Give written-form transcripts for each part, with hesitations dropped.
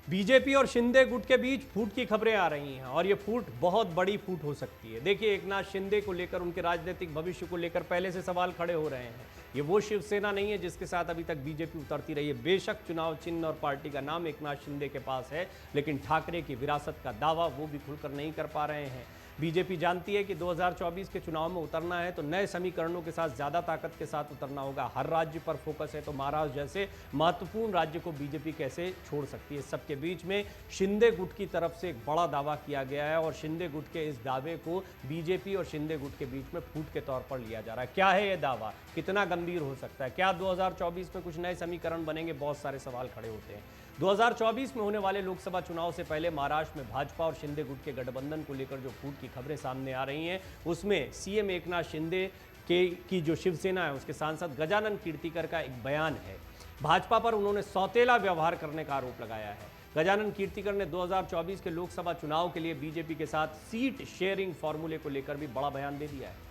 BJP और शिंदे गुट के बीच फूट की खबरें आ रही हैं और ये फूट बहुत बड़ी फूट हो सकती है। देखिए, एकनाथ शिंदे को लेकर, उनके राजनीतिक भविष्य को लेकर पहले से सवाल खड़े हो रहे हैं। ये वो शिवसेना नहीं है जिसके साथ अभी तक बीजेपी उतरती रही है। बेशक चुनाव चिन्ह और पार्टी का नाम एकनाथ शिंदे के पास है, लेकिन ठाकरे की विरासत का दावा वो भी खुलकर नहीं कर पा रहे हैं। बीजेपी जानती है कि 2024 के चुनाव में उतरना है तो नए समीकरणों के साथ ज्यादा ताकत के साथ उतरना होगा। हर राज्य पर फोकस है, तो महाराष्ट्र जैसे महत्वपूर्ण राज्य को बीजेपी कैसे छोड़ सकती है। सबके बीच में शिंदे गुट की तरफ से एक बड़ा दावा किया गया है और शिंदे गुट के इस दावे को बीजेपी और शिंदे गुट के बीच में फूट के तौर पर लिया जा रहा है। क्या है यह दावा, कितना गंभीर हो सकता है, क्या 2024 में कुछ नए समीकरण बनेंगे, बहुत सारे सवाल खड़े होते हैं। 2024 में होने वाले लोकसभा चुनाव से पहले महाराष्ट्र में भाजपा और शिंदे गुट के गठबंधन को लेकर जो फूट की खबरें सामने आ रही हैं, उसमें सीएम एकनाथ शिंदे की जो शिवसेना है उसके सांसद गजानन कीर्तिकर का एक बयान है। भाजपा पर उन्होंने सौतेला व्यवहार करने का आरोप लगाया है। गजानन कीर्तिकर ने 2024 के लोकसभा चुनाव के लिए बीजेपी के साथ सीट शेयरिंग फॉर्मूले को लेकर भी बड़ा बयान दे दिया है।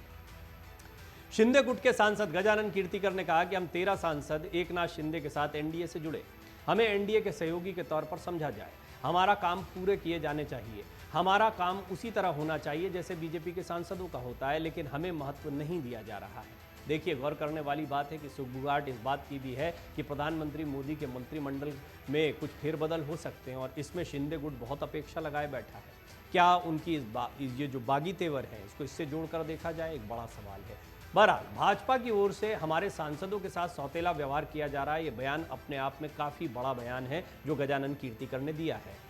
शिंदे गुट के सांसद गजानन कीर्तिकर ने कहा कि हम 13 सांसद एकनाथ शिंदे के साथ एनडीए से जुड़े, हमें एनडीए के सहयोगी के तौर पर समझा जाए, हमारा काम पूरे किए जाने चाहिए, हमारा काम उसी तरह होना चाहिए जैसे बीजेपी के सांसदों का होता है, लेकिन हमें महत्व नहीं दिया जा रहा है। देखिए, गौर करने वाली बात है कि सुगबुगाहट इस बात की भी है कि प्रधानमंत्री मोदी के मंत्रिमंडल में कुछ फेरबदल हो सकते हैं और इसमें शिंदे गुट बहुत अपेक्षा लगाए बैठा है। क्या उनकी ये जो बागी तेवर है, इसको इससे जोड़कर देखा जाए, एक बड़ा सवाल है। बहरहाल, भाजपा की ओर से हमारे सांसदों के साथ सौतेला व्यवहार किया जा रहा है, ये बयान अपने आप में काफ़ी बड़ा बयान है जो गजानन कीर्तिकर ने दिया है।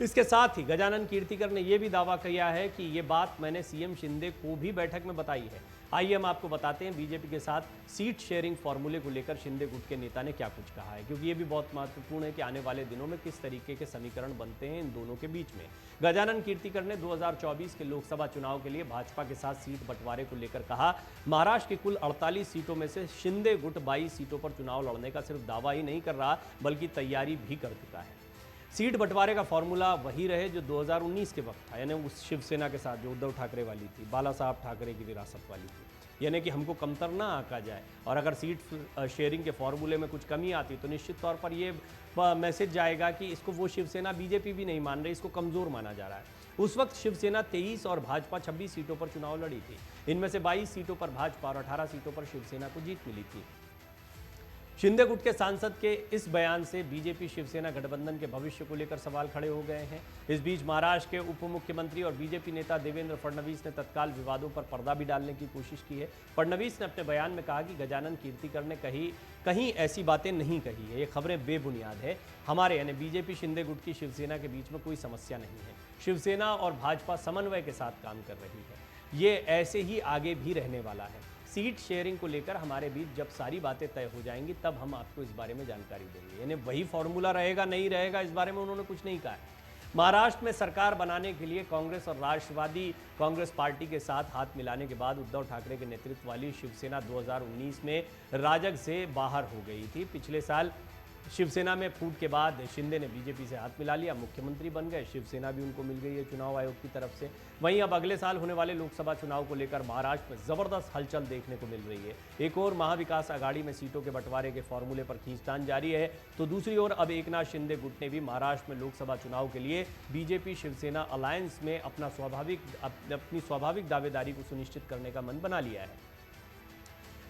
इसके साथ ही गजानन कीर्तिकर ने यह भी दावा किया है कि ये बात मैंने सीएम शिंदे को भी बैठक में बताई है। आइए हम आपको बताते हैं बीजेपी के साथ सीट शेयरिंग फॉर्मूले को लेकर शिंदे गुट के नेता ने क्या कुछ कहा है, क्योंकि ये भी बहुत महत्वपूर्ण है कि आने वाले दिनों में किस तरीके के समीकरण बनते हैं इन दोनों के बीच में। गजानन कीर्तिकर ने 2024 के लोकसभा चुनाव के लिए भाजपा के साथ सीट बंटवारे को लेकर कहा, महाराष्ट्र की कुल 48 सीटों में से शिंदे गुट 22 सीटों पर चुनाव लड़ने का सिर्फ दावा ही नहीं कर रहा बल्कि तैयारी भी कर चुका है। सीट बंटवारे का फॉर्मूला वही रहे जो 2019 के वक्त था, यानी उस शिवसेना के साथ जो उद्धव ठाकरे वाली थी, बाला साहब ठाकरे की विरासत वाली थी, यानी कि हमको कमतर ना आंका जाए और अगर सीट शेयरिंग के फॉर्मूले में कुछ कमी आती तो निश्चित तौर पर ये मैसेज जाएगा कि इसको वो शिवसेना बीजेपी भी नहीं मान रही, इसको कमज़ोर माना जा रहा है। उस वक्त शिवसेना 23 और भाजपा 26 सीटों पर चुनाव लड़ी थी। इनमें से 22 सीटों पर भाजपा और 18 सीटों पर शिवसेना को जीत मिली थी। शिंदे गुट के सांसद के इस बयान से बीजेपी शिवसेना गठबंधन के भविष्य को लेकर सवाल खड़े हो गए हैं। इस बीच महाराष्ट्र के उप मुख्यमंत्री और बीजेपी नेता देवेंद्र फडणवीस ने तत्काल विवादों पर पर्दा भी डालने की कोशिश की है। फडणवीस ने अपने बयान में कहा कि गजानन कीर्तिकर ने कहीं ऐसी बातें नहीं कही है, ये खबरें बेबुनियाद है। हमारे यानी बीजेपी शिंदे गुट की शिवसेना के बीच में कोई समस्या नहीं है। शिवसेना और भाजपा समन्वय के साथ काम कर रही है, ये ऐसे ही आगे भी रहने वाला है। सीट शेयरिंग को लेकर हमारे बीच जब सारी बातें तय हो जाएंगी तब हम आपको इस बारे में जानकारी देंगे, यानी वही फॉर्मूला रहेगा नहीं रहेगा इस बारे में उन्होंने कुछ नहीं कहा है। महाराष्ट्र में सरकार बनाने के लिए कांग्रेस और राष्ट्रवादी कांग्रेस पार्टी के साथ हाथ मिलाने के बाद उद्धव ठाकरे के नेतृत्व वाली शिवसेना 2019 में राजग से बाहर हो गई थी। पिछले साल शिवसेना में फूट के बाद शिंदे ने बीजेपी से हाथ मिला लिया, मुख्यमंत्री बन गए, शिवसेना भी उनको मिल गई है चुनाव आयोग की तरफ से। वहीं अब अगले साल होने वाले लोकसभा चुनाव को लेकर महाराष्ट्र में जबरदस्त हलचल देखने को मिल रही है। एक और महाविकास आघाड़ी में सीटों के बंटवारे के फॉर्मूले पर खींचतान जारी है, तो दूसरी ओर अब एकनाथ शिंदे गुट ने भी महाराष्ट्र में लोकसभा चुनाव के लिए बीजेपी शिवसेना अलायंस में अपनी स्वाभाविक दावेदारी को सुनिश्चित करने का मन बना लिया है।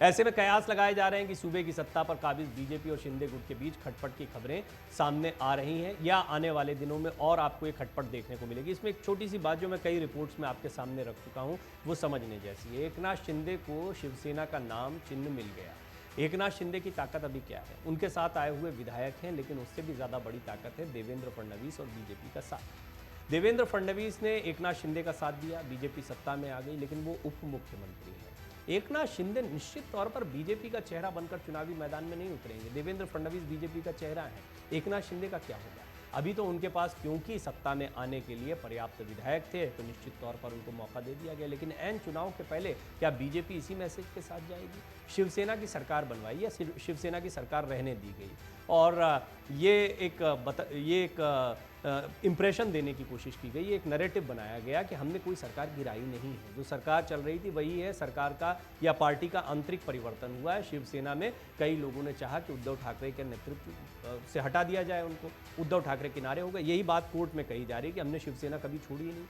ऐसे में कयास लगाए जा रहे हैं कि सूबे की सत्ता पर काबिज बीजेपी और शिंदे गुट के बीच खटपट की खबरें सामने आ रही हैं या आने वाले दिनों में और आपको एक खटपट देखने को मिलेगी। इसमें एक छोटी सी बात जो मैं कई रिपोर्ट्स में आपके सामने रख चुका हूं, वो समझने जैसी है। एकनाथ शिंदे को शिवसेना का नाम चिन्ह मिल गया। एकनाथ शिंदे की ताकत अभी क्या है, उनके साथ आए हुए विधायक हैं, लेकिन उससे भी ज़्यादा बड़ी ताकत है देवेंद्र फडणवीस और बीजेपी का साथ। देवेंद्र फडणवीस ने एकनाथ शिंदे का साथ दिया, बीजेपी सत्ता में आ गई, लेकिन वो उप मुख्यमंत्री है। एकनाथ शिंदे निश्चित तौर पर बीजेपी का चेहरा बनकर चुनावी मैदान में नहीं उतरेंगे। देवेंद्र फडणवीस बीजेपी का चेहरा है, एकनाथ शिंदे का क्या होगा? अभी तो उनके पास क्योंकि सत्ता में आने के लिए पर्याप्त विधायक थे तो निश्चित तौर पर उनको मौका दे दिया गया, लेकिन ऐन चुनाव के पहले क्या बीजेपी इसी मैसेज के साथ जाएगी? शिवसेना की सरकार बनवाई या शिवसेना की सरकार रहने दी गई? और ये एक इम्प्रेशन देने की कोशिश की गई, एक नैरेटिव बनाया गया कि हमने कोई सरकार गिराई नहीं है, जो सरकार चल रही थी वही है, सरकार का या पार्टी का आंतरिक परिवर्तन हुआ है। शिवसेना में कई लोगों ने चाहा कि उद्धव ठाकरे के नेतृत्व से हटा दिया जाए उनको, उद्धव ठाकरे किनारे हो गए। यही बात कोर्ट में कही जा रही है कि हमने शिवसेना कभी छोड़ी ही नहीं,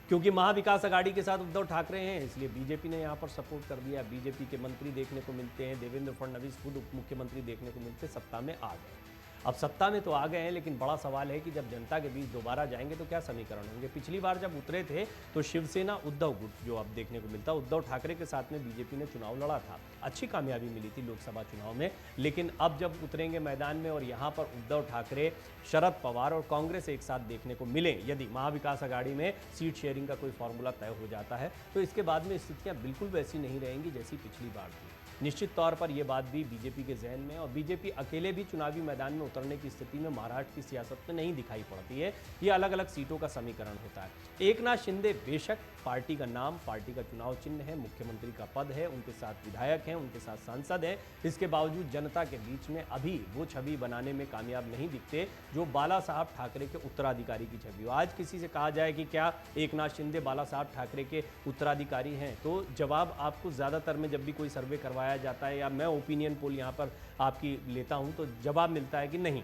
क्योंकि महाविकास आघाड़ी के साथ उद्धव ठाकरे हैं, इसलिए बीजेपी ने यहाँ पर सपोर्ट कर दिया। बीजेपी के मंत्री देखने को मिलते हैं, देवेंद्र फडणवीस खुद उप मुख्यमंत्री देखने को मिलते, सत्ता में आ गए। अब सत्ता में तो आ गए हैं, लेकिन बड़ा सवाल है कि जब जनता के बीच दोबारा जाएंगे तो क्या समीकरण होंगे। पिछली बार जब उतरे थे तो शिवसेना उद्धव गुट जो अब देखने को मिलता, उद्धव ठाकरे के साथ में बीजेपी ने चुनाव लड़ा था, अच्छी कामयाबी मिली थी लोकसभा चुनाव में। लेकिन अब जब उतरेंगे मैदान में और यहाँ पर उद्धव ठाकरे, शरद पवार और कांग्रेस एक साथ देखने को मिले, यदि महाविकास आघाड़ी में सीट शेयरिंग का कोई फॉर्मूला तय हो जाता है, तो इसके बाद में स्थितियाँ बिल्कुल वैसी नहीं रहेंगी जैसी पिछली बार थी। निश्चित तौर पर यह बात भी बीजेपी के जहन में, और बीजेपी अकेले भी चुनावी मैदान में उतरने की स्थिति में महाराष्ट्र की सियासत में नहीं दिखाई पड़ती है। ये अलग अलग सीटों का समीकरण होता है। एकनाथ शिंदे बेशक पार्टी का नाम, पार्टी का चुनाव चिन्ह है, मुख्यमंत्री का पद है, उनके साथ विधायक हैं, उनके साथ सांसद हैं, इसके बावजूद जनता के बीच में अभी वो छवि बनाने में कामयाब नहीं दिखते जो बाला साहब ठाकरे के उत्तराधिकारी की छवि हो। आज किसी से कहा जाए कि क्या एकनाथ शिंदे बाला साहब ठाकरे के उत्तराधिकारी हैं, तो जवाब आपको ज़्यादातर में जब भी कोई सर्वे करवाया जाता है या मैं ओपिनियन पोल यहाँ पर आपकी लेता हूँ तो जवाब मिलता है कि नहीं,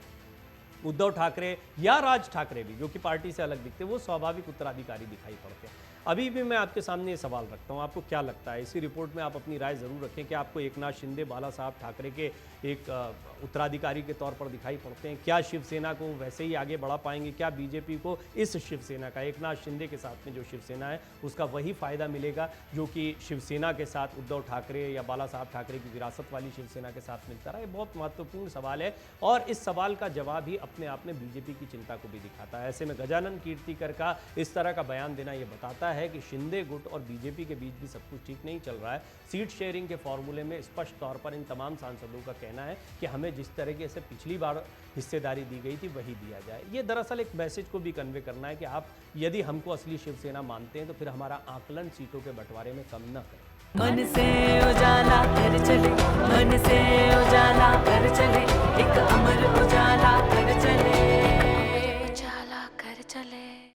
उद्धव ठाकरे या राज ठाकरे भी, जो कि पार्टी से अलग दिखते, वो स्वाभाविक उत्तराधिकारी दिखाई पड़ते हैं। अभी भी मैं आपके सामने ये सवाल रखता हूँ, आपको क्या लगता है? इसी रिपोर्ट में आप अपनी राय जरूर रखें कि आपको एकनाथ शिंदे बाला साहब ठाकरे के एक उत्तराधिकारी के तौर पर दिखाई पड़ते हैं? क्या शिवसेना को वैसे ही आगे बढ़ा पाएंगे? क्या बीजेपी को इस शिवसेना का, एकनाथ शिंदे के साथ में जो शिवसेना है, उसका वही फायदा मिलेगा जो कि शिवसेना के साथ उद्धव ठाकरे या बाला साहब ठाकरे की विरासत वाली शिवसेना के साथ मिलता रहा? ये बहुत महत्वपूर्ण सवाल है और इस सवाल का जवाब ही अपने आप में बीजेपी की चिंता को भी दिखाता है। ऐसे में गजानन कीर्तिकर का इस तरह का बयान देना ये बताता है कि शिंदे गुट और बीजेपी के बीच भी सब कुछ ठीक नहीं चल रहा है। सीट शेयरिंग के फॉर्मूले में स्पष्ट तौर पर इन तमाम सांसदों का कहना है कि हमें जिस तरीके से पिछली बार हिस्सेदारी दी गई थी वही दिया जाए। ये दरअसल एक मैसेज को भी कन्वे करना है कि आप यदि हमको असली शिवसेना मानते हैं तो फिर हमारा आकलन सीटों के बंटवारे में कम न करें। मन से उजाला कर चले, मन से उजाला कर चले, एक